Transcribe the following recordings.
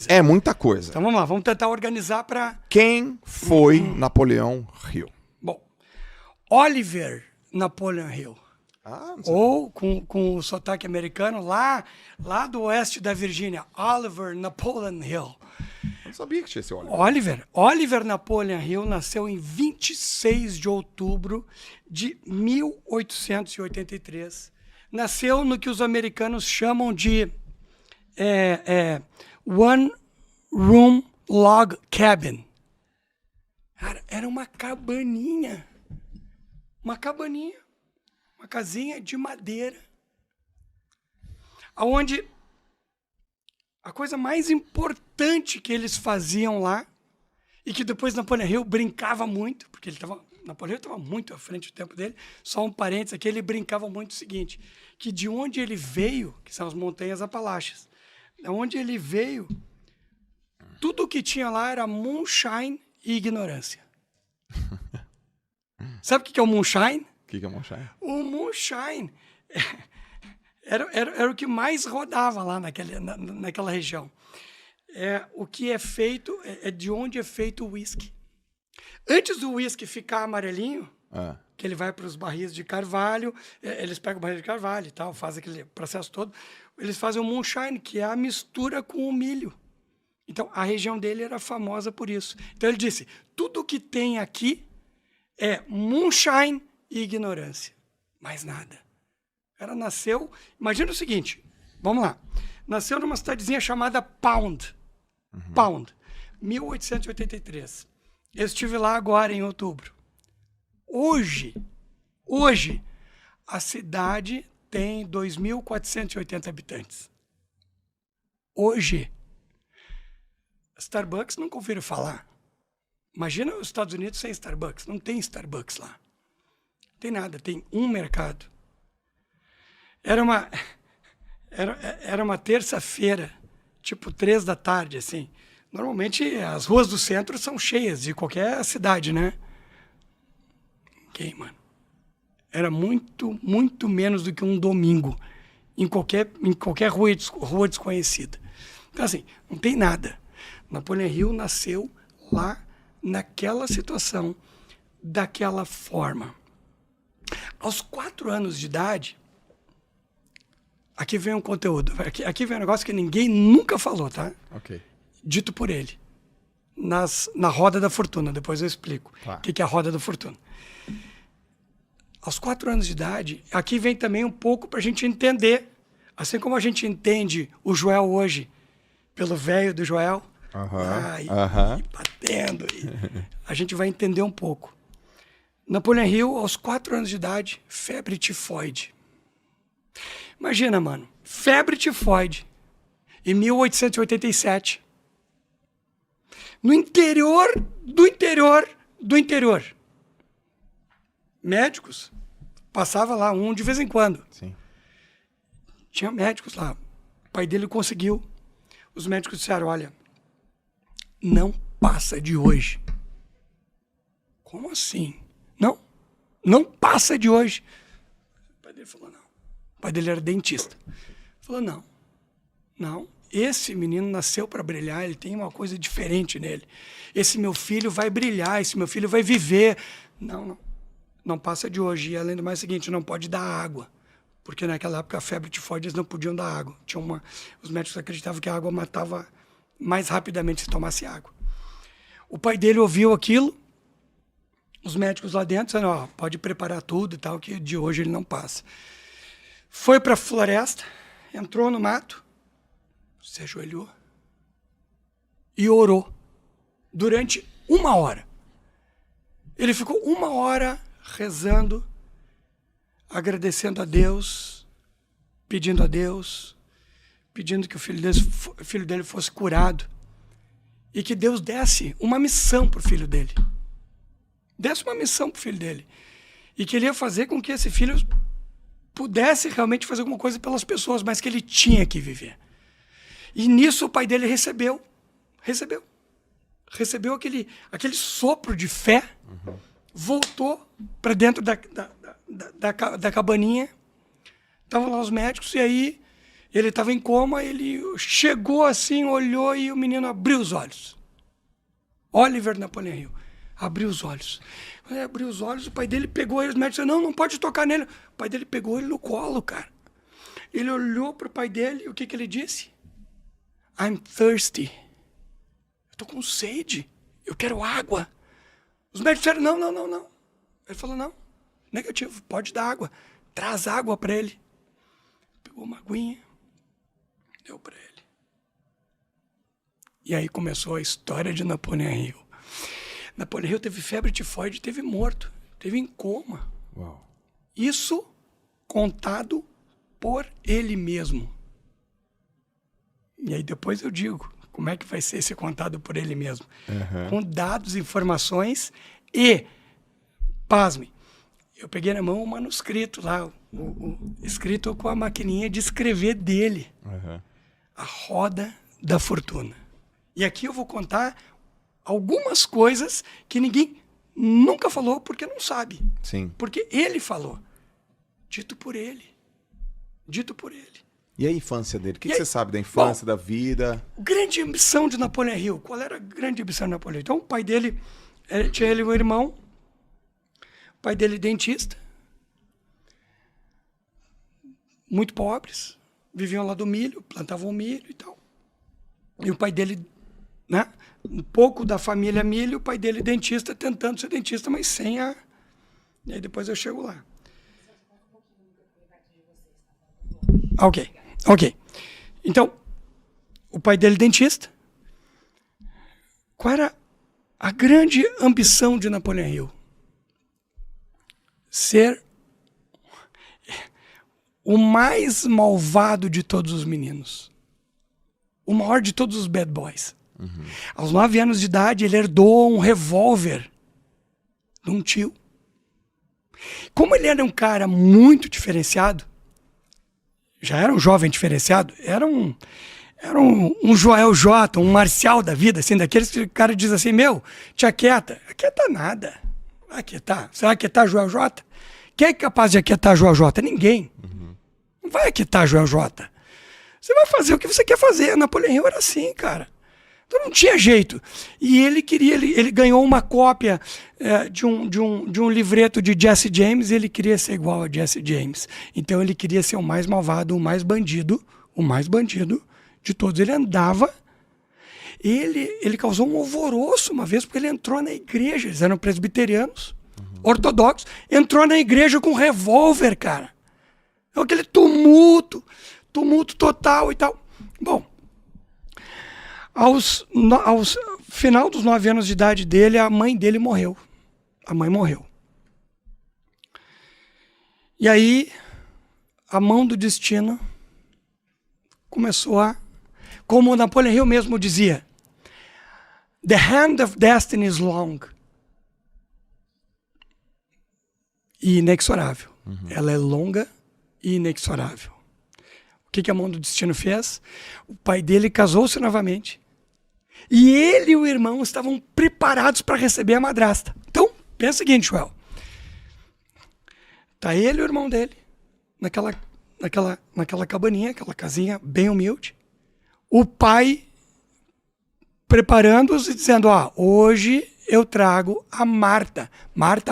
É muita coisa. Então vamos lá, vamos tentar organizar para... Quem foi Napoleão Hill? Bom, Oliver Napoleon Hill. Ah, não sei. Ou, com o sotaque americano, lá do oeste da Virgínia, Oliver Napoleon Hill. Eu não sabia que tinha esse Oliver. Oliver Napoleon Hill nasceu em 26 de outubro de 1883. Nasceu no que os americanos chamam de One Room Log Cabin. Cara, era uma cabaninha. Uma casinha de madeira. Onde a coisa mais importante que eles faziam lá, e que depois Napoleão Hill brincava muito, porque Napoleão estava muito à frente do tempo dele, só um parênteses aqui, ele brincava muito o seguinte, que de onde ele veio, que são as montanhas Apalaches, de onde ele veio, tudo o que tinha lá era moonshine e ignorância. Sabe o que é o moonshine? O que é moonshine? O moonshine era o que mais rodava lá naquela região. O que é feito, é de onde é feito o whisky. Antes do whisky ficar amarelinho, que ele vai para os barris de carvalho, eles pegam o barril de carvalho e tal, fazem aquele processo todo, eles fazem o moonshine, que é a mistura com o milho. Então, a região dele era famosa por isso. Então, ele disse, tudo que tem aqui é moonshine e ignorância. Mais nada. O cara nasceu... Imagina o seguinte, vamos lá. Nasceu numa cidadezinha chamada Pound. Pound. 1883. Eu estive lá agora em outubro. Hoje, a cidade tem 2.480 habitantes. Hoje. Starbucks nunca ouviram falar. Imagina os Estados Unidos sem Starbucks. Não tem Starbucks lá. Não tem nada. Tem um mercado. Era uma terça-feira, tipo 3 da tarde, assim. Normalmente as ruas do centro são cheias de qualquer cidade, né? Mano. Era muito, muito menos do que um domingo em qualquer rua desconhecida. Então, assim, não tem nada. Napoleão Hill nasceu lá naquela situação, daquela forma. Aos 4 anos de idade, aqui vem um conteúdo, aqui vem um negócio que ninguém nunca falou, tá? Ok. Dito por ele, na Roda da Fortuna, depois eu explico o que é a Roda da Fortuna. Aos 4 anos de idade, aqui vem também um pouco para a gente entender, assim como a gente entende o Joel hoje, pelo velho do Joel, batendo, a gente vai entender um pouco. Napoleão Hill, aos 4 anos de idade, febre tifoide. Imagina, mano, febre tifoide, em 1887. No interior do interior. Médicos, passava lá um de vez em quando. Sim. Tinha médicos lá. O pai dele conseguiu. Os médicos disseram, olha, não passa de hoje. Como assim? Não passa de hoje. O pai dele falou, não. O pai dele era dentista. Falou, não. Esse menino nasceu para brilhar, ele tem uma coisa diferente nele. Esse meu filho vai brilhar, esse meu filho vai viver. Não passa de hoje. E além do mais, é o seguinte, não pode dar água. Porque naquela época a febre tifoide eles não podiam dar água. Os médicos acreditavam que a água matava mais rapidamente se tomasse água. O pai dele ouviu aquilo, os médicos lá dentro disseram, pode preparar tudo e tal, que de hoje ele não passa. Foi para a floresta, entrou no mato, se ajoelhou e orou durante 1 hora. Ele ficou 1 hora rezando, agradecendo a Deus, pedindo a Deus, pedindo que o filho dele fosse curado e que Deus desse uma missão para o filho dele. Desse uma missão para o filho dele. E que ele ia fazer com que esse filho pudesse realmente fazer alguma coisa pelas pessoas, mas que ele tinha que viver. E nisso o pai dele recebeu aquele sopro de fé, voltou para dentro da cabaninha, estavam lá os médicos, e aí Ele estava em coma, ele chegou assim, olhou e o menino abriu os olhos. Oliver Napoleon Hill abriu os olhos. Quando ele abriu os olhos, o pai dele pegou ele, os médicos disseram, não pode tocar nele. O pai dele pegou ele no colo, cara. Ele olhou para o pai dele e o que ele disse? I'm thirsty. Eu estou com sede. Eu quero água. Os médicos disseram, não. Ele falou, não, negativo, pode dar água. Traz água para ele. Pegou uma aguinha, deu para ele. E aí começou a história de Napoleon Hill. Napoleon Hill teve febre tifoide, teve morto, teve em coma. Uau. Isso contado por ele mesmo. E aí depois eu digo, como é que vai ser esse contado por ele mesmo? Com dados, informações e, pasme, eu peguei na mão o manuscrito lá, escrito com a maquininha de escrever dele. A Roda da Fortuna. E aqui eu vou contar algumas coisas que ninguém nunca falou porque não sabe. Sim. Porque ele falou. Dito por ele. Dito por ele. E a infância dele? O que você sabe da infância, da vida? Grande ambição de Napoleon Hill. Qual era a grande ambição de Napoleão? Então, o pai dele, tinha ele um irmão, o pai dele dentista, muito pobres, viviam lá do milho, plantavam milho e tal. E o pai dele, né, um pouco da família milho, o pai dele dentista, tentando ser dentista, mas sem a... E aí depois eu chego lá. Ok. Então, o pai dele dentista. Qual era a grande ambição de Napoleon Hill? Ser o mais malvado de todos os meninos. O maior de todos os bad boys. Aos 9 anos de idade, ele herdou um revólver de um tio. Como ele era um cara muito diferenciado, já era um jovem diferenciado, era um Joel J, um Marcial da vida, assim, daqueles que o cara diz assim, meu, te aquieta. Aquieta nada. Vai aquietar. Você vai aquietar Joel J? Quem é capaz de aquietar Joel J? Ninguém. Não vai aquietar Joel J. Você vai fazer o que você quer fazer. Napoleão Hill era assim, cara. Então não tinha jeito. E ele ganhou uma cópia de um livreto de Jesse James, e ele queria ser igual a Jesse James. Então ele queria ser o mais malvado, o mais bandido de todos. Ele andava, ele causou um alvoroço uma vez, porque ele entrou na igreja, eles eram presbiterianos, ortodoxos, entrou na igreja com um revólver, cara. Então, aquele tumulto total e tal. Bom, aos final dos 9 anos de idade dele, a mãe dele morreu. A mãe morreu. E aí, a mão do destino começou a... Como Napoleon Hill mesmo dizia, the hand of destiny is long. E inexorável. Ela é longa e inexorável. O que a mão do destino fez? O pai dele casou-se novamente. E ele e o irmão estavam preparados para receber a madrasta. Então, pensa o seguinte, Joel. Tá ele e o irmão dele naquela cabaninha, aquela casinha bem humilde. O pai preparando-os e dizendo, hoje eu trago a Marta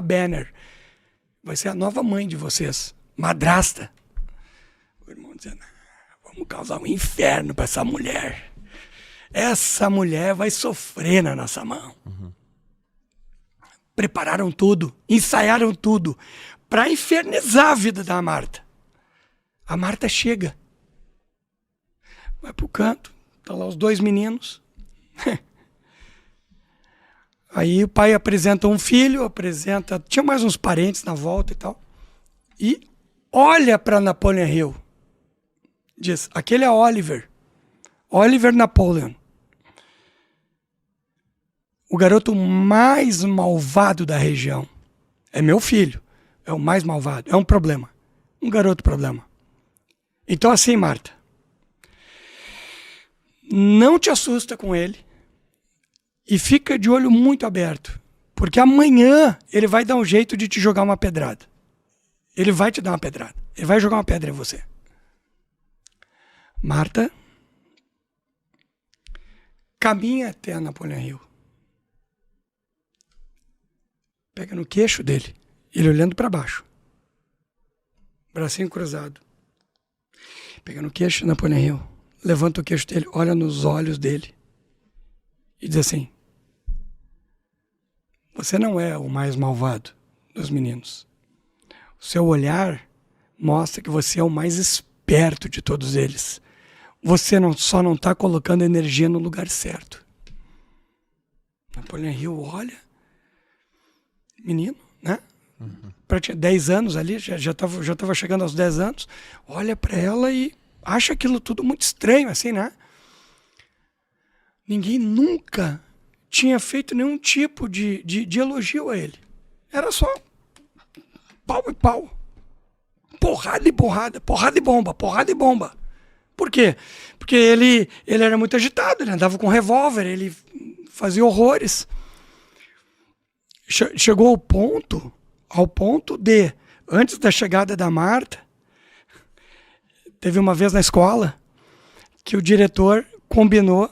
Banner. Vai ser a nova mãe de vocês, madrasta. O irmão dizendo, vamos causar um inferno para essa mulher. Essa mulher vai sofrer na nossa mão. Prepararam tudo, ensaiaram tudo para infernizar a vida da Marta. A Marta chega. Vai pro canto, tá lá os 2 meninos. Aí o pai apresenta um filho, tinha mais uns parentes na volta e tal. E olha para Napoleon Hill. Diz, aquele é Oliver Napoleon. O garoto mais malvado da região. É meu filho. É o mais malvado. É um problema. Um garoto problema. Então assim, Marta. Não te assusta com ele. E fica de olho muito aberto. Porque amanhã ele vai dar um jeito de te jogar uma pedrada. Ele vai te dar uma pedrada. Ele vai jogar uma pedra em você. Marta caminha até a Napoleão Hill. Pega no queixo dele, ele olhando para baixo. Bracinho cruzado. Pega no queixo de Napoleão Hill, levanta o queixo dele, olha nos olhos dele e diz assim: você não é o mais malvado dos meninos. O seu olhar mostra que você é o mais esperto de todos eles. Você só não está colocando energia no lugar certo. Napoleão Hill olha, menino, né? Pra 10 anos ali, já tava chegando aos 10 anos, olha para ela e acha aquilo tudo muito estranho, assim, né? Ninguém nunca tinha feito nenhum tipo de elogio a ele. Era só pau e pau. Porrada e porrada, porrada e bomba, porrada e bomba. Por quê? Porque ele era muito agitado, ele andava com revólver, ele fazia horrores. Chegou ao ponto de, antes da chegada da Marta, teve uma vez na escola que o diretor combinou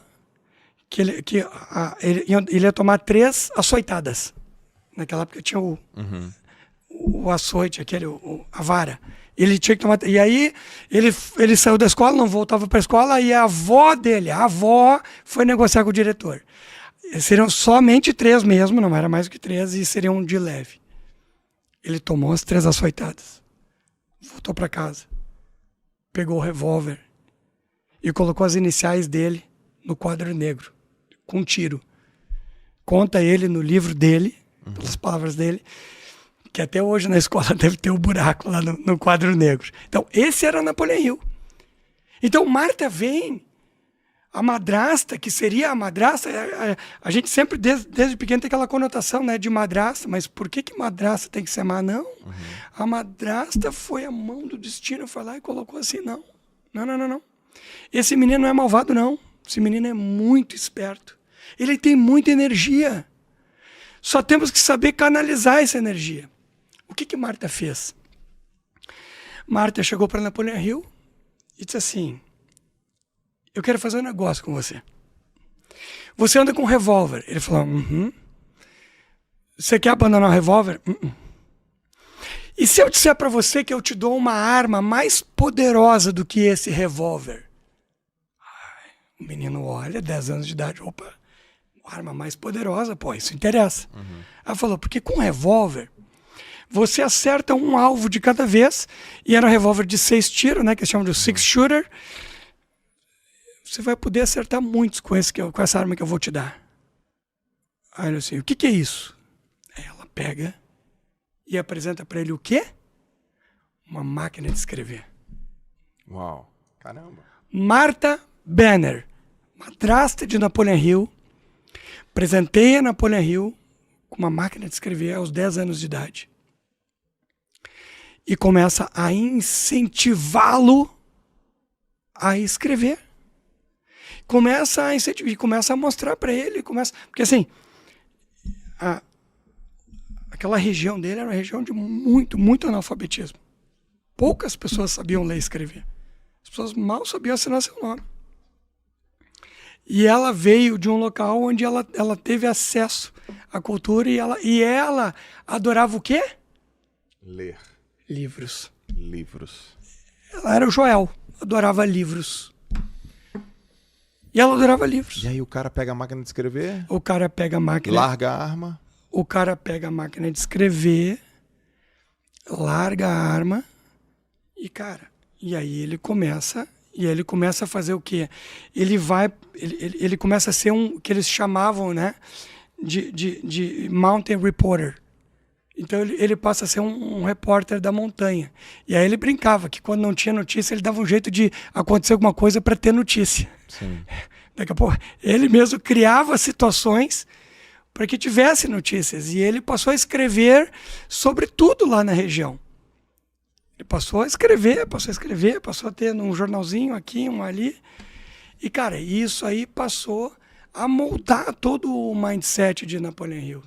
que ele ia tomar 3 açoitadas. Naquela época tinha o açoite, a vara. Ele tinha que tomar. E aí ele saiu da escola, não voltava para a escola, e a avó foi negociar com o diretor. Seriam somente 3 mesmo, não era mais do que 3, e seriam de leve. Ele tomou as 3 açoitadas, voltou para casa, pegou o revólver e colocou as iniciais dele no quadro negro, com um tiro. Conta ele no livro dele, pelas palavras dele, que até hoje na escola deve ter um buraco lá no quadro negro. Então, esse era Napoleão Hill. Então, Marta vem, a madrasta, que seria a madrasta, a gente sempre, desde pequeno, tem aquela conotação, né, de madrasta, mas por que madrasta tem que ser má? Não. A madrasta foi a mão do destino, foi lá e colocou assim, não. Esse menino não é malvado, não. Esse menino é muito esperto. Ele tem muita energia. Só temos que saber canalizar essa energia. O que Marta fez? Marta chegou para Napoleão Hill e disse assim: eu quero fazer um negócio com você. Você anda com um revólver. Ele falou: Você quer abandonar o revólver? E se eu disser para você que eu te dou uma arma mais poderosa do que esse revólver? O menino olha, 10 anos de idade, opa, uma arma mais poderosa, pô, isso interessa. Ela falou: porque com revólver, você acerta um alvo de cada vez, e era um revólver de 6 tiros, né, que eles chamam de 6 shooter. Você vai poder acertar muitos com essa arma que eu vou te dar. Aí ele assim: o que é isso? Aí ela pega e apresenta para ele o quê? Uma máquina de escrever. Uau, caramba. Marta Banner, madrasta de Napoleão Hill, presenteia Napoleão Hill com uma máquina de escrever aos 10 anos de idade. E começa a incentivá-lo a escrever. Começa a incentivar, e começa a mostrar para ele, porque assim, aquela região dele era uma região de muito analfabetismo. Poucas pessoas sabiam ler e escrever. As pessoas mal sabiam assinar seu nome. E ela veio de um local onde ela teve acesso à cultura, e ela adorava o quê? Ler. Livros. Ela era o Joel, adorava livros. E ela adorava livros. E aí o cara pega a máquina de escrever? O cara pega a máquina... Larga a arma? O cara pega a máquina de escrever, larga a arma, e aí ele começa a fazer o quê? Ele começa a ser um, que eles chamavam, né, de mountain reporter. Então ele passa a ser um repórter da montanha. E aí ele brincava que quando não tinha notícia, ele dava um jeito de acontecer alguma coisa para ter notícia. Sim. Daqui a pouco, ele mesmo criava situações para que tivesse notícias. E ele passou a escrever sobre tudo lá na região. Ele passou a escrever, passou a ter um jornalzinho aqui, um ali. E, cara, isso aí passou a moldar todo o mindset de Napoleão Hill.